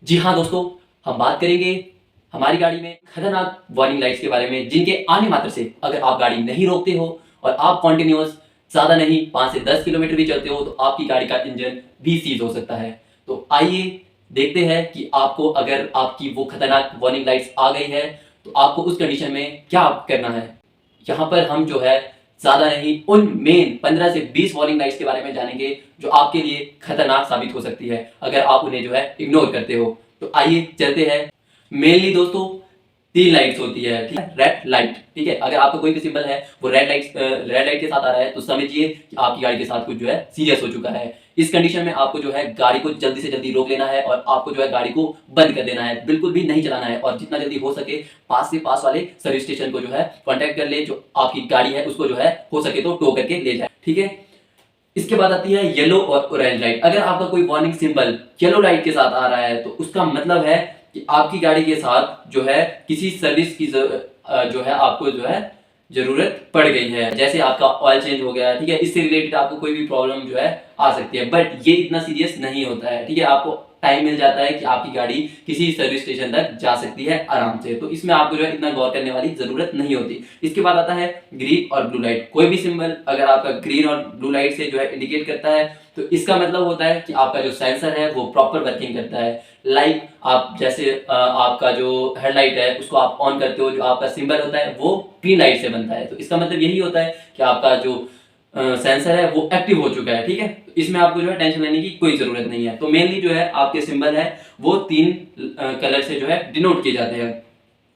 जी हाँ दोस्तों, हम बात करेंगे हमारी गाड़ी में खतरनाक वार्निंग लाइट्स के बारे में, जिनके आने मात्र से अगर आप गाड़ी नहीं रोकते हो और आप कंटिन्यूअस ज़्यादा नहीं 5 से 10 किलोमीटर भी चलते हो तो आपकी गाड़ी का इंजन भी सीज हो सकता है। तो आइए देखते हैं कि आपको अगर आपकी वो खतरनाक वार्निंग लाइट्स आ गई है तो आपको उस कंडीशन में क्या करना है। यहाँ पर हम जो है ज़्यादा नहीं उन मेन 15 से 20 वार्निंग लाइट्स के बारे में जानेंगे जो आपके लिए खतरनाक साबित हो सकती है अगर आप उन्हें जो है इग्नोर करते हो। तो आइए चलते हैं। मेनली दोस्तों 3 लाइट्स होती है, ठीक है। रेड लाइट, ठीक है, अगर आपका कोई भी सिंबल है वो रेड लाइट के साथ आ रहा है तो समझिए कि आपकी गाड़ी के साथ कुछ जो है सीरियस हो चुका है। इस कंडीशन में आपको जो है गाड़ी को जल्दी से जल्दी रोक लेना है और आपको जो है गाड़ी को बंद कर देना है, बिल्कुल भी नहीं चलाना है और जितना जल्दी हो सके पास से पास वाले सर्विस स्टेशन को जो है कांटेक्ट कर ले, जो आपकी गाड़ी है उसको जो है हो सके तो टो करके ले जाए, ठीक है। इसके बाद आती है येलो और ऑरेंज लाइट। अगर आपका कोई वार्निंग सिंबल येलो लाइट के साथ आ रहा है तो उसका मतलब है कि आपकी गाड़ी के साथ जो है किसी सर्विस की जो है आपको जो है जरूरत पड़ गई है, जैसे आपका ऑयल चेंज हो गया, ठीक है। इससे रिलेटेड आपको कोई भी प्रॉब्लम जो है आ सकती है, बट ये इतना सीरियस नहीं होता है, ठीक है। आपको टाइम मिल जाता है कि आपकी गाड़ी किसी सर्विस स्टेशन तक जा सकती है आराम से, तो इसमें आपको जो है इतना गौर करने वाली जरूरत नहीं होती। इसके बाद आता है ग्रीन और ब्लू लाइट। कोई भी सिंबल अगर आपका ग्रीन और ब्लू लाइट से जो है इंडिकेट करता है तो इसका मतलब होता है कि आपका जो सेंसर है वो प्रॉपर वर्किंग करता है। लाइक आप जैसे आपका जो हेडलाइट है उसको आप ऑन करते हो, जो आपका सिंबल होता है वो ग्रीन लाइट से बनता है, तो इसका मतलब यही होता है कि आपका जो सेंसर है वो एक्टिव हो चुका है, ठीक है। तो इसमें आपको जो है टेंशन लेने की कोई जरूरत नहीं है। तो मेनली जो है आपके सिंबल है वो 3 कलर से जो है डिनोट किए जाते हैं।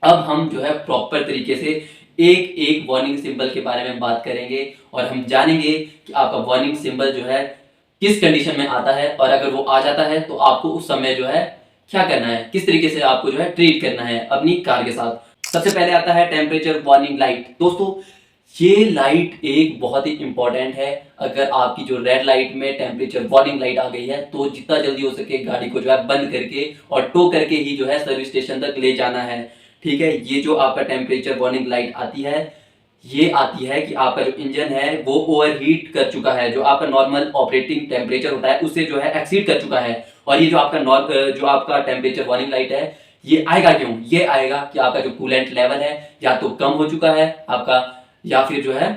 अब हम जो है प्रॉपर तरीके से एक एक वार्निंग सिंबल के बारे में बात करेंगे और हम जानेंगे कि आपका वार्निंग सिंबल जो है किस कंडीशन में आता है और अगर वो आ जाता है तो आपको उस समय जो है क्या करना है, किस तरीके से आपको जो है ट्रीट करना है अपनी कार के साथ। सबसे पहले आता है टेम्परेचर वार्निंग लाइट। दोस्तों ये लाइट एक बहुत ही इंपॉर्टेंट है। अगर आपकी जो रेड लाइट में टेम्परेचर वार्निंग लाइट आ गई है तो जितना जल्दी हो सके गाड़ी को जो है बंद करके और टो करके ही जो है सर्विस स्टेशन तक ले जाना है, ठीक है। ये जो आपका टेम्परेचर वार्निंग लाइट आती है ये आती है कि आपका जो इंजन है वो ओवरहीट कर चुका है, जो आपका नॉर्मल ऑपरेटिंग टेम्परेचर होता है उससे जो है एक्सीड कर चुका है। और ये जो आपका टेम्परेचर वार्निंग लाइट है ये आएगा क्यों, ये आएगा कि आपका जो कूलेंट लेवल है या तो कम हो चुका है आपका या फिर जो है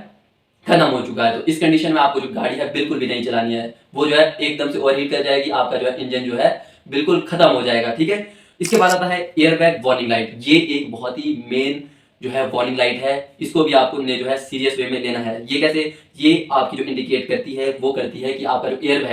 खत्म हो चुका है। तो इस कंडीशन में आपको जो गाड़ी है बिल्कुल भी नहीं चलानी है, वो जो है एकदम से ओवरहीट कर जाएगी, आपका जो है इंजन जो है बिल्कुल खत्म हो जाएगा, ठीक है। इसके बाद आता है एयरबैग वार्निंग लाइट। ये एक बहुत ही मेन जो है वार्निंग लाइट है, इसको भी आपको ने जो है सीरियस वे में लेना है। ये कैसे, ये आपकी जो इंडिकेट करती है वो करती है कि आपका जो एयर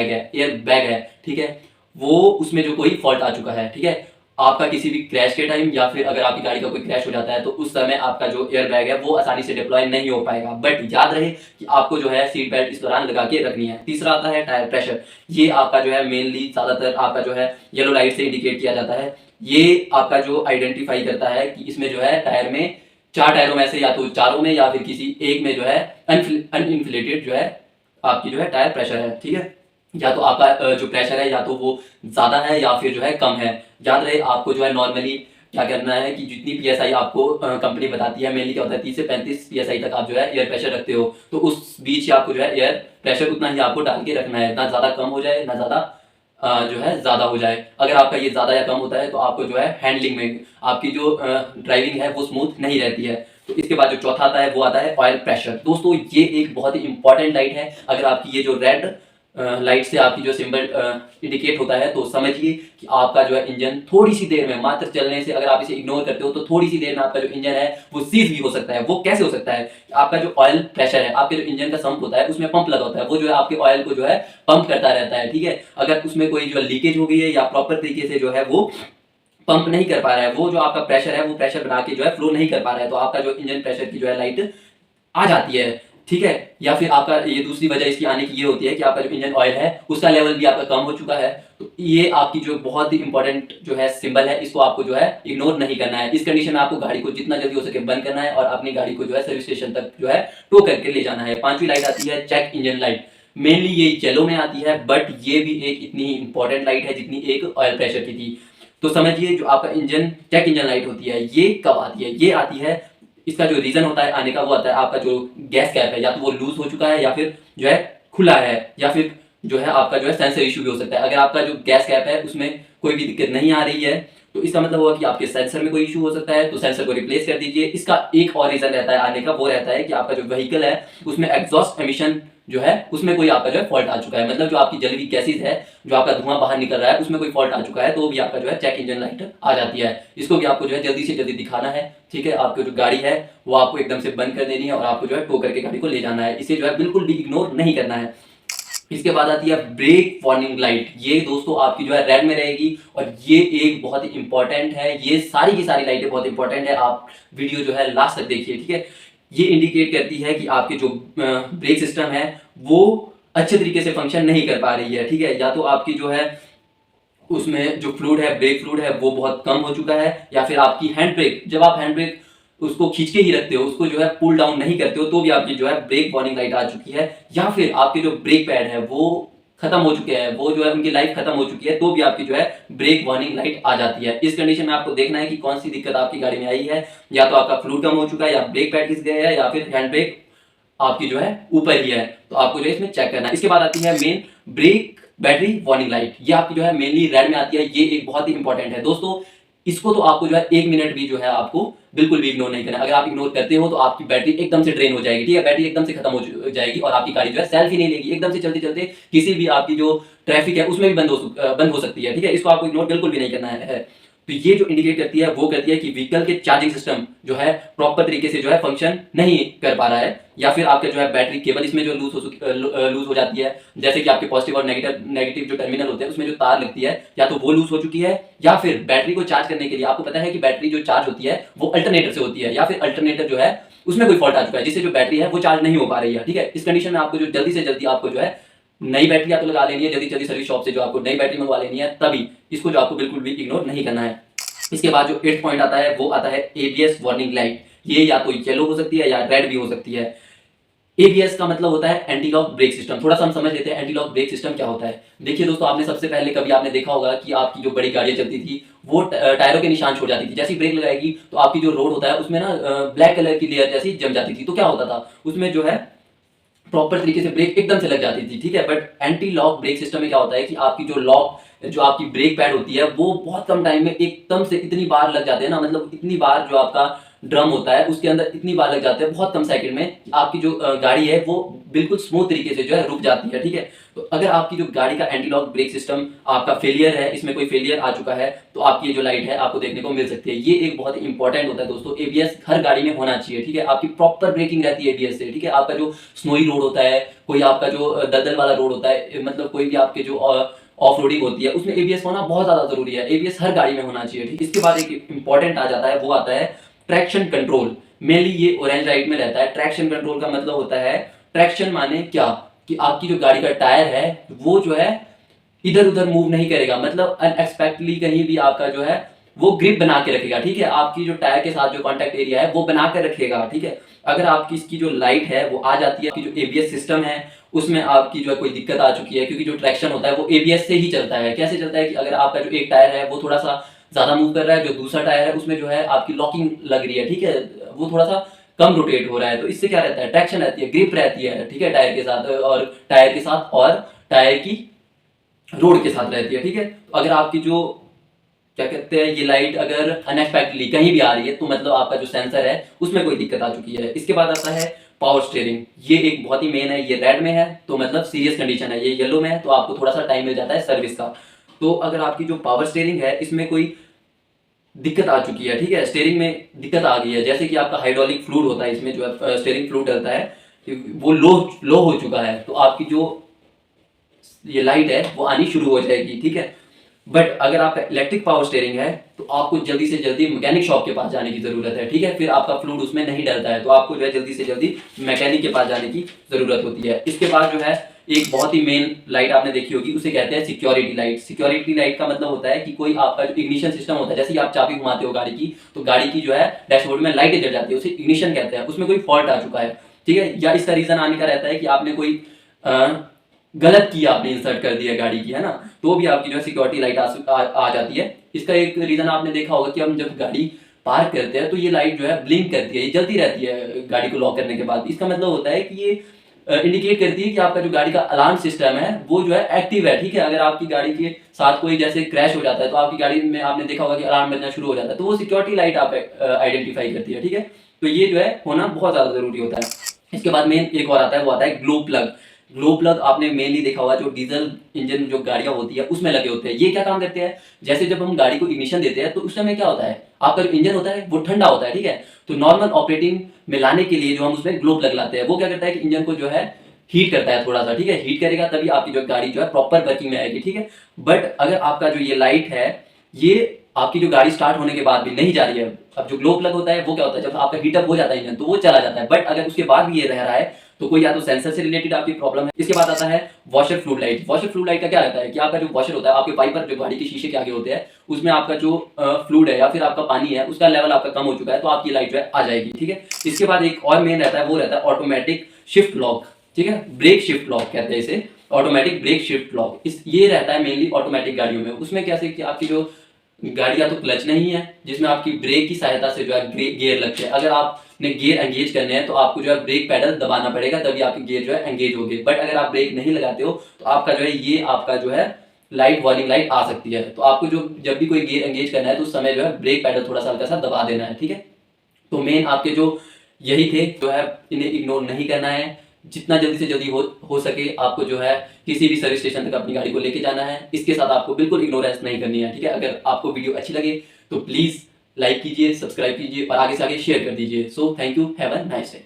बैग है, ठीक है, वो उसमें जो कोई फॉल्ट आ चुका है, ठीक है। आपका किसी भी क्रैश के टाइम या फिर अगर आपकी गाड़ी का कोई क्रैश हो जाता है तो उस समय आपका जो एयर बैग है वो आसानी से डिप्लॉय नहीं हो पाएगा, बट याद रहे कि आपको जो है सीट बेल्ट इस दौरान लगा के रखनी है। तीसरा आता है टायर प्रेशर। ये आपका जो है मेनली ज्यादातर आपका जो है येलो लाइट से इंडिकेट किया जाता है। ये आपका जो आइडेंटिफाई करता है कि इसमें जो है टायर में 4 टायरों में से या तो चारों में या फिर किसी एक में जो है अनइन्फ्लेटेड जो है आपकी जो है टायर प्रेशर है, ठीक है। या तो आपका जो प्रेशर है या तो वो ज्यादा है या फिर जो है कम है। याद रहे आपको जो है नॉर्मली क्या करना है कि जितनी पीएसआई आपको कंपनी बताती है, मेनली क्या होता है 30 से 35 पीएसआई तक आप जो है एयर प्रेशर रखते हो, तो उस बीच आपको जो है एयर प्रेशर उतना ही आपको डाल के रखना है, ना ज्यादा कम हो जाए ना ज्यादा जो है ज्यादा हो जाए। अगर आपका ये ज्यादा या कम होता है तो आपको जो है हैंडलिंग में आपकी जो ड्राइविंग है वो स्मूथ नहीं रहती है। तो इसके बाद जो चौथा आता है वो आता है ऑयल प्रेशर। दोस्तों ये एक बहुत ही इंपॉर्टेंट लाइट है। अगर आपकी ये जो रेड लाइट से आपकी जो सिंबल इंडिकेट होता है तो समझिए कि आपका जो है इंजन थोड़ी सी देर में, मात्र चलने से अगर आप इसे इग्नोर करते हो तो थोड़ी सी देर में आपका जो इंजन है वो सीज भी हो सकता है। वो कैसे हो सकता है, आपका जो ऑयल प्रेशर है, आपके जो इंजन का संप होता है उसमें पंप लगा होता है, वो जो है आपके ऑयल को जो है पंप करता रहता है, ठीक है। अगर उसमें कोई जो लीकेज हो गई है या प्रॉपर तरीके से जो है वो पंप नहीं कर पा रहा है, वो जो आपका प्रेशर है वो प्रेशर बना के जो है फ्लो नहीं कर पा रहा है, तो आपका जो इंजन प्रेशर की जो है लाइट आ जाती है, ठीक है। या फिर आपका ये दूसरी वजह इसकी आने की ये होती है कि आपका जो इंजन ऑयल है उसका लेवल भी आपका कम हो चुका है। तो ये आपकी जो बहुत ही इंपॉर्टेंट जो है सिंबल है इसको आपको जो है इग्नोर नहीं करना है। इस कंडीशन में आपको गाड़ी को जितना जल्दी हो सके बंद करना है और अपनी गाड़ी को जो है सर्विस स्टेशन तक जो है टो करके ले जाना है। पांचवी लाइट आती है चेक इंजन लाइट। मेनली ये येलो में आती है, बट ये भी एक इतनी इंपॉर्टेंट लाइट है जितनी एक ऑयल प्रेशर की थी। तो समझिए जो आपका इंजन चेक इंजन लाइट होती है ये कब आती है, ये आती है, इसका जो रीजन होता है आने का वो आता है आपका जो गैस कैप है या तो वो लूज हो चुका है या फिर जो है खुला है या फिर जो है आपका जो है सेंसर इशू भी हो सकता है। अगर आपका जो गैस कैप है उसमें कोई भी दिक्कत नहीं आ रही है, तो इसका मतलब हुआ कि आपके सेंसर में कोई इशू हो सकता है, तो सेंसर को रिप्लेस कर दीजिए। इसका एक और रीजन रहता है आने का, वो रहता है कि आपका जो व्हीकल है उसमें एग्जॉस्ट एमिशन जो है उसमें कोई आपका जो है फॉल्ट आ चुका है, मतलब जो आपकी जली हुई गैसेज है, जो आपका धुआं बाहर निकल रहा है, उसमें कोई फॉल्ट आ चुका है, तो भी आपका जो है चेक इंजन लाइट आ जाती है। इसको भी आपको जो है जल्दी से जल्दी दिखाना है, ठीक है। आपकी जो गाड़ी है वो आपको एकदम से बंद कर देनी है और आपको जो है टो करके गाड़ी को ले जाना है, इसे जो है बिल्कुल भी इग्नोर नहीं करना है। इसके बाद आती है ब्रेक वार्निंग लाइट। ये दोस्तों आपकी जो है रेड में रहेगी और ये एक बहुत ही इंपॉर्टेंट है, ये सारी की सारी लाइटें बहुत इंपॉर्टेंट है, आप वीडियो जो है लास्ट तक देखिए, ठीक है। ये इंडिकेट करती है कि आपके जो ब्रेक सिस्टम है वो अच्छे तरीके से फंक्शन नहीं कर पा रही है, ठीक है। या तो आपकी जो है उसमें जो फ्लूइड है, ब्रेक फ्लूइड है, वो बहुत कम हो चुका है, या फिर आपकी हैंड ब्रेक, जब आप हैंड ब्रेक उसको खींच के ही रखते हो, उसको जो है पुल डाउन नहीं करते हो, तो भी आपकी जो है ब्रेक वार्निंग लाइट आ चुकी है। या फिर आपके जो ब्रेक पैड है वो खत्म हो चुके हैं, वो जो है उनकी लाइफ खत्म हो चुकी है, तो भी आपकी जो है ब्रेक वार्निंग लाइट आ जाती है। इस कंडीशन में आपको देखना है कि कौन सी दिक्कत आपकी गाड़ी में आई है, या तो आपका फ्लूइड कम हो चुका है, या ब्रेक पैड घिस गया है, या फिर हैंड ब्रेक आपकी जो है ऊपर ही है, तो आपको जो है इसमें चेक करना है। इसके बाद आती है main brake battery warning light. ये आपकी जो है मेनली रेड में आती है, ये एक बहुत ही इंपॉर्टेंट है दोस्तों। इसको तो आपको जो है 1 मिनट भी जो है आपको बिल्कुल भी इग्नोर नहीं करना। अगर आप इग्नोर करते हो तो आपकी बैटरी एकदम से ड्रेन हो जाएगी, ठीक है, बैटरी एकदम से खत्म हो जाएगी और आपकी गाड़ी जो है सेल्फ ही नहीं लेगी, एकदम से चलते चलते किसी भी आपकी जो ट्रैफिक है उसमें भी बंद हो सकती है, ठीक है। इसको आपको इग्नोर बिल्कुल भी नहीं करना है। तो ये जो इंडिकेट करती है वो कहती है कि व्हीकल के चार्जिंग सिस्टम जो है प्रॉपर तरीके से जो है फंक्शन नहीं कर पा रहा है, या फिर आपका जो है बैटरी केबल इसमें जो लूज हो जाती है, जैसे कि आपके पॉजिटिव और नेगेटिव जो टर्मिनल होते हैं उसमें जो तार लगती है, या तो वो लूज हो चुकी है, या फिर बैटरी को चार्ज करने के लिए आपको पता है कि बैटरी जो चार्ज होती है वो अल्टरनेटर से होती है, या फिर अल्टरनेटर जो है उसमें कोई फॉल्ट आ चुका है जिससे जो बैटरी है वो चार्ज नहीं हो पा रही है, ठीक है। इस कंडीशन में आपको जो जल्दी से जल्दी आपको जो है नई बैटरी आपको लगा लेनी है, जल्दी जल्दी सर्विस शॉप से जो आपको नई बैटरी मंगवा लेनी है, तभी इसको जो आपको बिल्कुल भी इग्नोर नहीं करना है। इसके बाद जो 8th पॉइंट आता है वो आता है एबीएस वार्निंग लाइट। ये या तो येलो हो सकती है या रेड भी हो सकती है। एबीएस का मतलब होता है एंटी लॉक ब्रेक सिस्टम। थोड़ा सा हम समझ लेते हैं एंटी लॉक ब्रेक सिस्टम क्या होता है। देखिए दोस्तों, आपने सबसे पहले कभी आपने देखा होगा कि आपकी जो बड़ी गाड़ियां चलती थी वो टायरों के निशान छोड़ जाती थी, जैसी ब्रेक लगाएगी तो आपकी जो रोड होता है उसमें ना ब्लैक कलर की लेयर जैसी जम जाती थी। तो क्या होता था उसमें जो है प्रॉपर तरीके से ब्रेक एकदम से लग जाती थी, ठीक है। But anti lock brake system में क्या होता है कि आपकी जो लॉक जो आपकी ब्रेक पैड होती है वो बहुत कम टाइम में एकदम से इतनी बार लग जाते हैं ना, मतलब इतनी बार जो आपका ड्रम होता है उसके अंदर इतनी बार लग जाते हैं बहुत कम सेकंड में, आपकी जो गाड़ी है वो बिल्कुल स्मूथ तरीके से जो है रुक जाती है, ठीक है। तो अगर आपकी जो गाड़ी का एंटी लॉक ब्रेक सिस्टम आपका फेलियर है, इसमें कोई फेलियर आ चुका है, तो आपकी ये जो लाइट है आपको देखने को मिल सकती है। ये एक बहुत ही इंपॉर्टेंट होता है दोस्तों, एबीएस हर गाड़ी में होना चाहिए, ठीक है। आपकी प्रॉपर ब्रेकिंग रहती है एबीएस से, ठीक है। आपका जो स्नोई रोड होता है, कोई आपका जो दलदल वाला रोड होता है, मतलब कोई भी आपके जो ऑफ रोडिंग होती है उसमें एबीएस होना बहुत ज्यादा जरूरी है। एबीएस हर गाड़ी में होना चाहिए, ठीक है। इसके बाद एक इंपॉर्टेंट आ जाता है, वो आता है ट्रैक्शन कंट्रोल। मेनली ये ऑरेंज लाइट में रहता है। ट्रैक्शन कंट्रोल का मतलब होता है, ट्रैक्शन माने क्या, कि आपकी जो गाड़ी का टायर है वो जो है इधर उधर मूव नहीं करेगा, मतलब अनएक्सपेक्टली कहीं भी आपका जो है वो ग्रिप बना के रखेगा, ठीक है। आपकी जो टायर के साथ जो कॉन्टेक्ट एरिया है वो बना कर रखेगा, ठीक है। अगर आपकी इसकी जो लाइट है वो आ जाती है, आपकी जो एबीएस सिस्टम है उसमें आपकी जो है कोई दिक्कत आ चुकी है, क्योंकि जो ट्रैक्शन होता है वो एबीएस से ही चलता है। कैसे चलता है कि अगर आपका जो एक टायर है वो थोड़ा सा ज्यादा मूव कर रहा है, जो दूसरा टायर है उसमें जो है आपकी लॉकिंग लग रही है, ठीक है, वो थोड़ा सा कम रोटेट हो रहा है, तो इससे क्या रहता है, ट्रैक्शन रहती है, ग्रिप रहती है, ठीक है, टायर के साथ और टायर की रोड के साथ रहती है, ठीक है। तो अगर आपकी जो क्या कहते हैं ये लाइट अगर अनएक्सपेक्टेडली कहीं भी आ रही है तो मतलब आपका जो सेंसर है उसमें कोई दिक्कत आ चुकी है। इसके बाद आता है पावर स्टीयरिंग। ये एक बहुत ही मेन है, ये रेड में है तो मतलब सीरियस कंडीशन है, ये येलो में है तो आपको थोड़ा सा टाइम मिल जाता है सर्विस का। तो अगर आपकी जो पावर स्टीयरिंग है इसमें कोई दिक्कत आ चुकी है, ठीक है, स्टीयरिंग में दिक्कत आ गई है, जैसे कि आपका हाइड्रोलिक फ्लूइड होता है, इसमें जो है स्टीयरिंग फ्लूइड डलता है वो लो हो चुका है, तो आपकी जो ये लाइट है वो आनी शुरू हो जाएगी, ठीक है। बट अगर आप इलेक्ट्रिक पावर स्टीयरिंग है तो आपको जल्दी से जल्दी मैकेनिक शॉप के पास जाने की जरूरत है, ठीक है। फिर आपका फ्लूइड उसमें नहीं डलता है तो आपको जो है जल्दी से जल्दी मैकेनिक के पास जाने की जरूरत होती है। इसके बाद जो है एक बहुत ही मेन लाइट आपने देखी होगी, उसे कहते हैं सिक्योरिटी लाइट। सिक्योरिटी लाइट का मतलब होता है कि कोई आपका जो इग्निशन सिस्टम होता है, जैसे कि आप चाबी घुमाते हो गाड़ी की तो गाड़ी की जो है डैशबोर्ड में लाइटें जल जाती है, उसे इग्निशन कहते हैं, उसमें कोई फॉल्ट आ चुका है, ठीक है। या इसका रीजन आने का रहता है कि आपने कोई गलत की आपने इंसर्ट कर दिया गाड़ी की, है ना, तो भी आपकी जो है सिक्योरिटी लाइट आ जाती है। इसका एक रीजन आपने देखा होगा कि हम जब गाड़ी पार्क करते हैं तो ये लाइट जो है ब्लिंक करती है, ये जलती रहती है गाड़ी को लॉक करने के बाद। इसका मतलब होता है कि ये इंडिकेट करती है कि आपका जो गाड़ी का अलार्म सिस्टम है वो जो है एक्टिव है, ठीक है। अगर आपकी गाड़ी के साथ कोई जैसे क्रैश हो जाता है तो आपकी गाड़ी में आपने देखा होगा कि अलार्म बजना शुरू हो जाता है, तो वो सिक्योरिटी लाइट आप आइडेंटिफाई करती है, ठीक है। तो ये जो है होना बहुत ज़्यादा ज़रूरी होता है। इसके बाद मेन एक और आता है, वो आता है ग्लो प्लग। ग्लो प्लग आपने मेनली देखा होगा जो डीजल इंजन जो गाड़ियां होती है उसमें लगे होते हैं। ये क्या काम करते हैं, जैसे जब हम गाड़ी को इग्निशन देते हैं तो उस समय क्या होता है, आपका जो इंजन होता है वो ठंडा होता है, ठीक है। तो नॉर्मल ऑपरेटिंग में लाने के लिए जो हम उसमें ग्लो प्लग लाते हैं, वो क्या करता है कि इंजन को जो है हीट करता है थोड़ा सा, ठीक है। हीट करेगा तभी आपकी जो गाड़ी जो है प्रॉपर वर्किंग में आएगी, ठीक है। बट अगर आपका जो ये लाइट है, ये आपकी जो गाड़ी स्टार्ट होने के बाद भी नहीं जा रही है, अब जो ग्लो प्लग होता है वो क्या होता है, जब आपका हीटअप हो जाता है इंजन तो वो चला जाता है। बट अगर उसके बाद भी ये रह रहा है तो कोई या तो सेंसर से रिलेटेड आपकी प्रॉब्लम है। इसके बाद आता है washer fluid light. Washer fluid light का क्या रहता है कि आपका जो वॉशर होता है, आपके वाइपर जो गाड़ी के शीशे के आगे होते हैं, उसमें आपका जो फ्लूइड है या फिर आपका पानी है उसका लेवल आपका कम हो चुका है तो आपकी लाइट जो है आ जाएगी, ठीक है। इसके बाद एक और मेन रहता है, वो रहता है ऑटोमेटिक शिफ्ट लॉक, ठीक है। ब्रेक शिफ्ट लॉक कहते हैं इसे, ऑटोमेटिक ब्रेक शिफ्ट लॉक। इस ये रहता है मेनली ऑटोमेटिक गाड़ियों में। उसमें कैसे कि आपकी जो गाड़ी या तो क्लच नहीं है जिसमें आपकी ब्रेक की सहायता से जो है गियर लगते हैं, अगर आपने गियर एंगेज करने हैं तो आपको जो है ब्रेक पैडल दबाना पड़ेगा तभी आपके गियर जो है एंगेज होंगे। बट अगर आप ब्रेक नहीं लगाते हो तो आपका जो है ये आपका जो है लाइट वार्निंग लाइट आ सकती है। तो आपको जो जब भी कोई गियर एंगेज करना है तो उस समय जो है ब्रेक पैडल थोड़ा सा हल्का सा दबा देना है, ठीक है। तो मेन आपके जो यही थे, जो है इन्हें इग्नोर नहीं करना है। जितना जल्दी से जल्दी हो सके आपको जो है किसी भी सर्विस स्टेशन तक अपनी गाड़ी को लेके जाना है। इसके साथ आपको बिल्कुल इग्नोरेंस नहीं करनी है, ठीक है। अगर आपको वीडियो अच्छी लगे तो प्लीज़ लाइक कीजिए, सब्सक्राइब कीजिए और आगे से आगे शेयर कर दीजिए। So thank you, have a nice day.